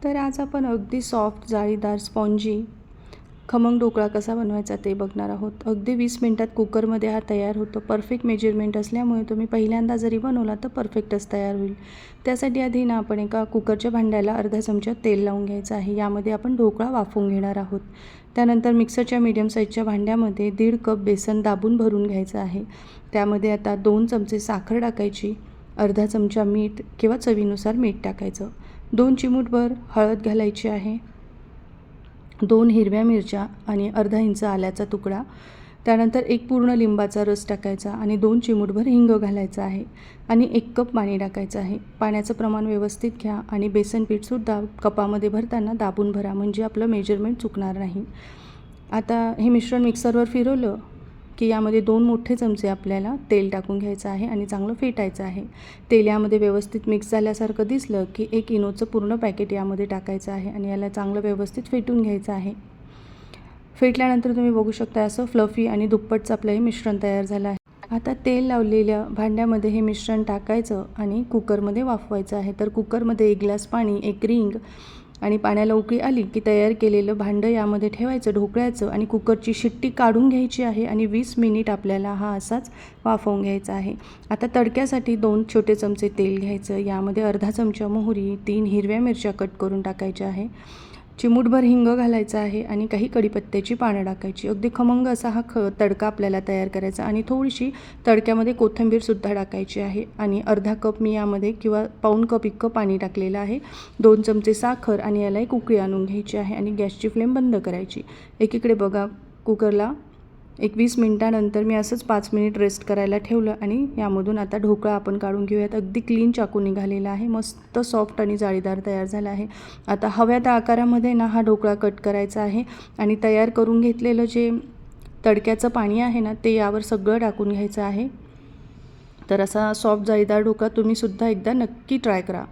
तर आज आपण अगदी सॉफ्ट जाळीदार स्पॉन्जी खमंग ढोकळा कसा बनवायचा ते बघणार आहोत. अगदी 20 मिनिटात कुकरमध्ये हा तयार होतो. परफेक्ट मेजरमेंट असल्यामुळे तुम्ही पहिल्यांदा जरी बनवला तर परफेक्टच तयार होईल. त्यासाठी आधी ना आपण एका कुकरच्या भांड्याला अर्धा चमचा तेल लावून घ्यायचं आहे. यामध्ये आपण ढोकळा वाफवून घेणार आहोत. त्यानंतर मिक्सरच्या मीडियम साईजच्या भांड्यामध्ये 1.5 कप बेसन दाबून भरून घ्यायचं आहे. त्यामध्ये आता 2 चमचे साखर टाकायची, अर्धा चमचा मीठ किंवा चवीनुसार मीठ टाकायचं, 2 चिमूटभर हळद घालायची आहे, 2 हिरव्या मिरच्या आणि अर्धा इंच आल्याचा तुकडा, त्यानंतर 1 पूर्ण लिंबाचा रस टाकायचा आणि 2 चिमूटभर हिंग घालायचा आहे आणि 1 कप पाणी टाकायचं आहे. पाण्याचं प्रमाण व्यवस्थित घ्या आणि बेसन पीठसुद्धा कपामध्ये भरताना दाबून भरा, म्हणजे आपलं मेजरमेंट चुकणार नाही. आता हे मिश्रण मिक्सरवर फिरवलं की यामध्ये 2 मोठे चमचे आपल्याला तेल टाकून घ्यायचं आहे आणि चांगलं फेटायचं आहे. तेल यामध्ये व्यवस्थित मिक्स झाल्यासारखं दिसलं की 1 इनोचं पूर्ण पॅकेट यामध्ये टाकायचं आहे आणि याला चांगलं व्यवस्थित फेटून घ्यायचं आहे. फेटल्यानंतर तुम्ही बघू शकता असं फ्लफी आणि दुप्पटचं आपलं हे मिश्रण तयार झालं आहे. आता तेल लावलेल्या भांड्यामध्ये हे मिश्रण टाकायचं आणि कुकरमध्ये वाफवायचं आहे. तर कुकरमध्ये 1 ग्लास पाणी, 1 रिंग आणि पाण्याला उकळी आली की तयार केलेलं भांडं यामध्ये ठेवायचं ढोकळ्याचं आणि कुकरची शिट्टी काढून घ्यायची आहे आणि 20 मिनिट आपल्याला हा असाच वाफवून घ्यायचा आहे. आता तडक्यासाठी 2 छोटे चमचे तेल घ्यायचं. यामध्ये अर्धा चमचा मोहरी, 3 हिरव्या मिरच्या कट करून टाकायच्या आहे, चिमूटभर हिंग घालायचा आहे आणि काही कढीपत्त्याची पानं टाकायची. अगदी खमंग असा हा तडका आपल्याला तयार करायचा आणि थोडीशी तडक्यामध्ये कोथिंबीरसुद्धा टाकायची आहे आणि अर्धा कप मी यामध्ये किंवा पाऊण कप इतकं पाणी टाकलेलं आहे, 2 चमचे साखर आणि याला एक उकळी आणून घ्यायची आहे आणि गॅसची फ्लेम बंद करायची. एकीकडे बघा कुकरला 20 मिनिटानंतर मी असंच 5 मिनिट रेस्ट करायला ठेवलं आणि यामधून आता ढोकळा आपण काढून घेऊयात. अगदी क्लीन चाकू निघालेला आहे, मस्त सॉफ्ट आणि जाळीदार तयार झाला आहे. आता हव्या त्या आकारामध्ये ना हा ढोकळा कट करायचा आहे आणि तयार करून घेतलेलं जे तडक्याचं पाणी आहे ना ते यावर सगळं टाकून घ्यायचं आहे. तर असा सॉफ्ट जाळीदार ढोकळा तुम्हीसुद्धा एकदा नक्की ट्राय करा.